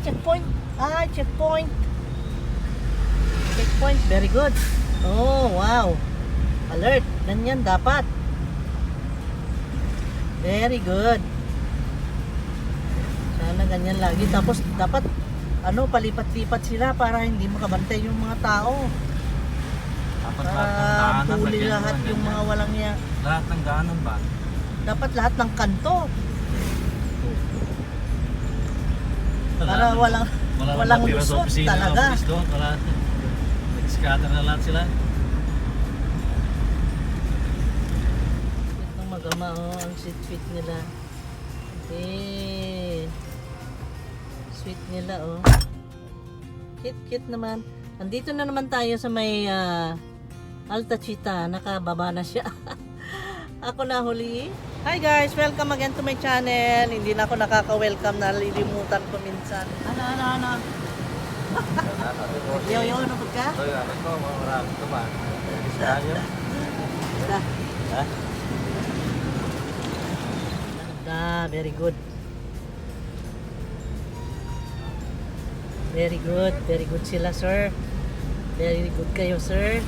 checkpoint. Checkpoint. Checkpoint, very good. Oh, wow. Alert, ganyan dapat. Very good. Sana ganyan lagi. Tapos dapat palipat-lipat sila para hindi makabantay yung mga tao. Dapat Para lahat ng daanan, huli lagyan mo lahat ng yung ganyan. mga walang niya. Lahat ng daanan ba? Dapat lahat ng kanto. Para walang natira sa lusot opisina, talaga. office doon, wala. Nag-scatter na lahat sila. Itong mag-ama, ang sweet nila. Okay. Sweet nila, oh. Cute naman. Andito na naman tayo sa may Alta Chita. Nakababa na siya. Ako na huli. Hi guys! Welcome again to my channel. Hindi na ako nakaka-welcome. Nalilimutan ko minsan. Ano? Yo, ano po ka? Ito yun, ito, marami ito ba? Isa nyo? Basta. Ha? Very good. Very good. Very good sila, sir. Very good kayo, sir.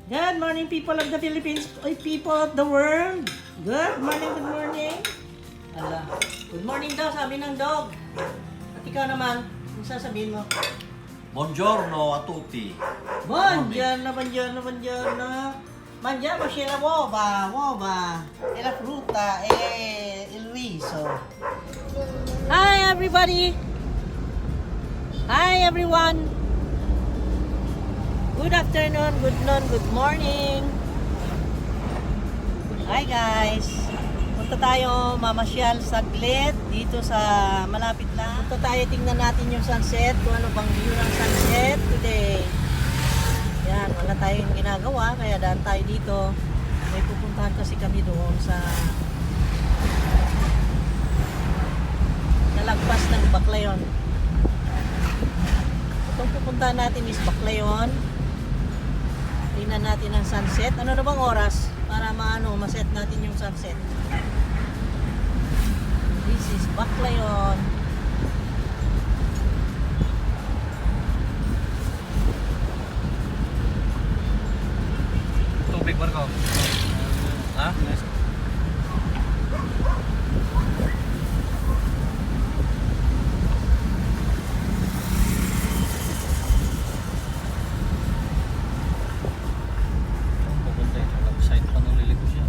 Good morning, people of the Philippines. People of the world. Good morning. Ala. Good morning daw, sabi ng dog. At ikaw naman, kung sasabihin mo. Buongiorno a tutti. Buongiorno. Mangiamo la uova, e la frutta, e il riso. Hi everybody! Hi everyone! Good afternoon, good noon, good morning! Hi guys! Punta tayo mamasyal saglit dito sa malapit lang. Punta tayo, tingnan natin yung sunset, kung ano bang view ng sunset today. Yan, wala tayong ginagawa, kaya daan tayo dito. May pupuntahan kasi kami doon sa lagpas ng Baclayon. Itong pupuntahan natin is Baclayon. Tingnan natin ang sunset. Ano na bang oras para maset natin yung sunset? This is Baclayon. Tubig, Marco. Ha? Pupunta yun. Website pa nung liliko siya.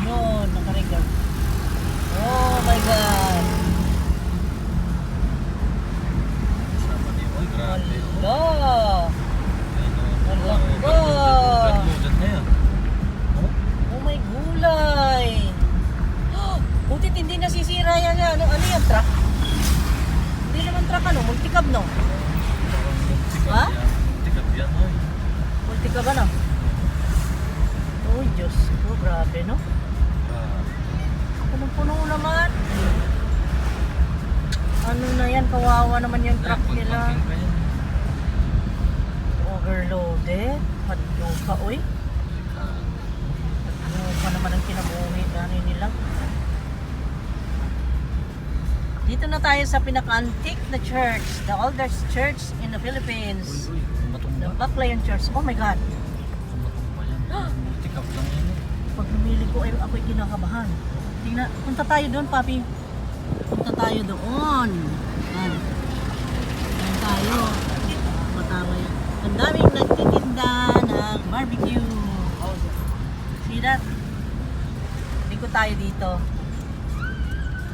Ayun, nakarecord. Oh my God! Sama niyo. Oy, grabe. Hello! Hello. Gudlugad na yan. Oh my gulay! Butit hindi nasisira yan. Ano yan, truck? Hindi naman truck, multicab, no? Parang multicab Ha? yan. Multicab yan, oy. Multicab, ano? Oh, Diyos ko, grabe, no? Punong-puno naman. Ano na yan, kawawa naman yung truck nila. Pag-parking pa yan. Overloaded. Hadlo ka, oy. Hadlo pa naman ang kinabuhi. Gano'n nila. Dito na tayo sa pinaka-antique na church. The oldest church in the Philippines. Uy, The matumba. Baclayon Church. Oh my God. Matumba yan. Multicab lang yan. Pag lumili ko, ako'y kinakabahan. Tingnan, punta tayo doon, papi. Punta tayo doon. Yan. Yan tayo. Matawa yan. Ang daming nagtitinda ng barbecue. See that? Liko tayo dito.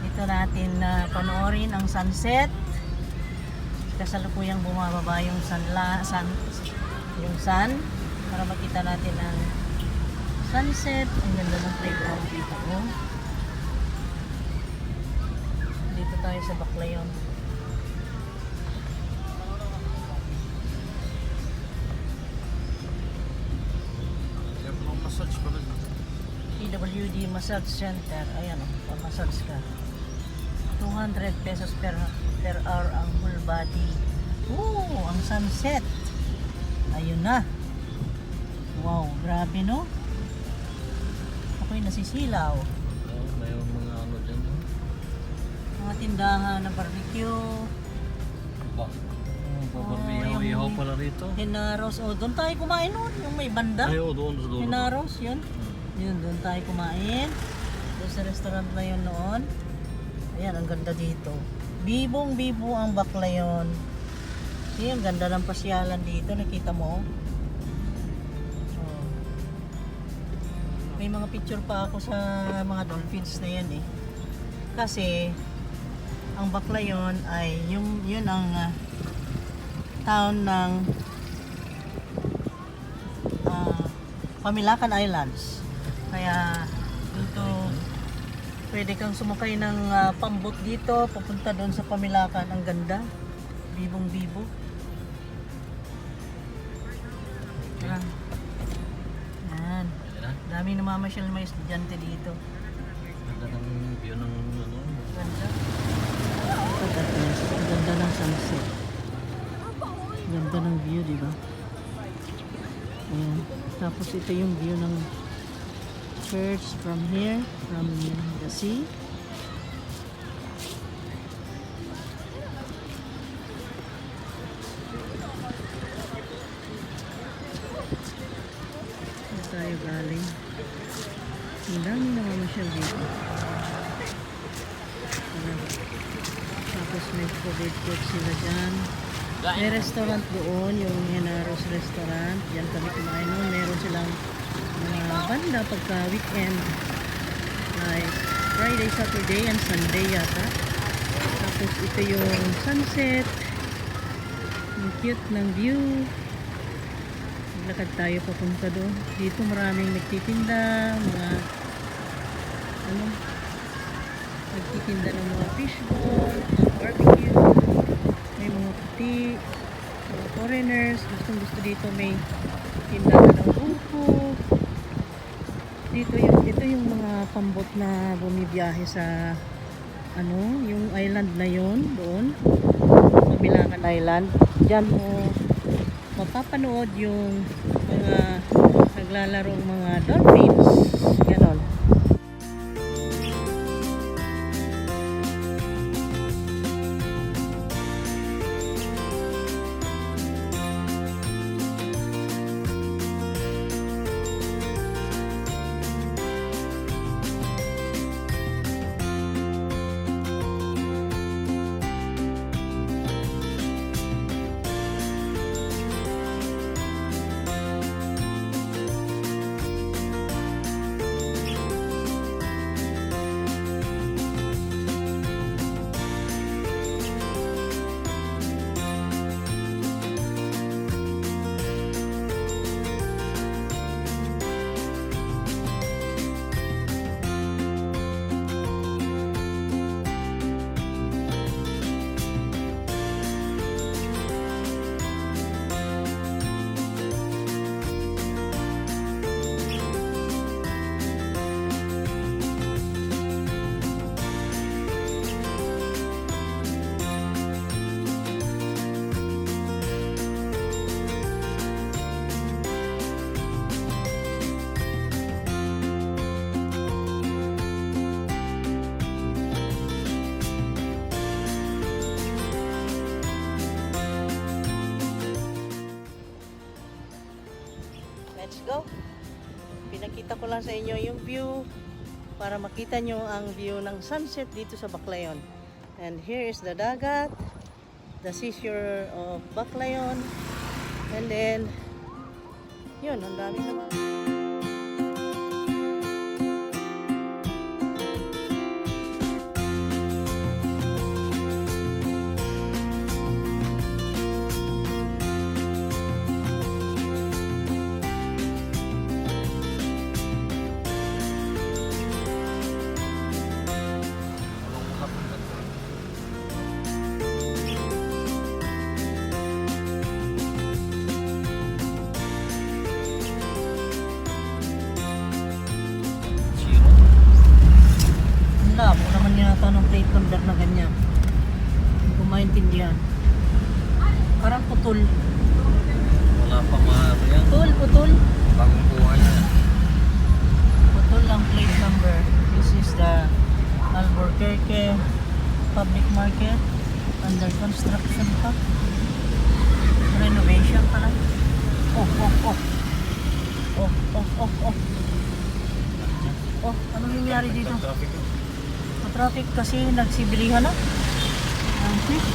Dito natin panoorin ang sunset. Kasalukuyang bumababa yung yung sun para makita natin ang sunset. Ang ganda ng playground dito. Oh. Dito tayo sa Baclayon. Massage pala. PWD massage center. Ayan o, pa-massage ka. 200 pesos per hour ang full body. Oo, ang sunset. Ayun na. Wow, grabe no? Ako'y nasisilaw. Oh, may mga ano dyan. Oh. Mga tindahan ng barbecue. Ba? yung- Ihaw pala rito. Hinaros. O, doon tayo kumain noon. Yung may banda. Ay, oh, doon sa dulo. Hinaros, yun. Hmm. Yun, doon tayo kumain. Doon sa restaurant na yun noon. Ayan, ang ganda dito. Bibong-bibo ang Baclayon. See, ang ganda ng pasyalan dito. Nakita mo? Oh. May mga picture pa ako sa mga dolphins na yan eh. Kasi, ang Baclayon ay yun ang town ng Pamilacan Islands. Kaya dito pwede kang sumakay ng pambot dito papunta doon sa Pamilacan. Ang ganda, bibong-bibo. Yan. Yan. Ayan na. Daming namamasyal, may estudyante dito. Ganda ng view ng ano. Ganda. Ang ganda ng sunset. Ganda ng view, di ba? Ayan. Tapos ito yung view ng church from here, from the sea. Saan tayo galing? Ang dami namamasyal dito. Ayan. Tapos may food court sila dyan. May restaurant doon, yung Henaros restaurant. Yan kami kumain noon. Meron silang mga banda pagka weekend. Like Friday, Saturday, and Sunday yata. Tapos ito yung sunset. Ang cute ng view. Maglakad tayo papunta doon. Dito maraming nagtitinda, mga nagtitinda ng mga fishball, mga barbecue. May mga puti, mga foreigners, gustong gusto dito may tindahan ng buko. Ito yung mga pambot na bumibiyahe sa yung island na yon doon, Pamilacan Island. Diyan mo mapapanood yung mga naglalarong mga dolphins. Ganon. Let's go. Pinakita ko lang sa inyo yung view para makita nyo ang view ng sunset dito sa Baclayon. And here is the dagat, the seashore of Baclayon. And then, yun, ang dami naman. ng plate number na ganyan. Hindi ko maintindihan. Parang putol. Wala pa maano yan. Putol. Bagong buhay na yan. Putol ang plate number. This is the Albuquerque Public Market. Under construction pa. Renovation pa lang. Oh. Oh, anong nangyari dito? Traffic. Traffic kasi nagsibilihan na. Ang fish.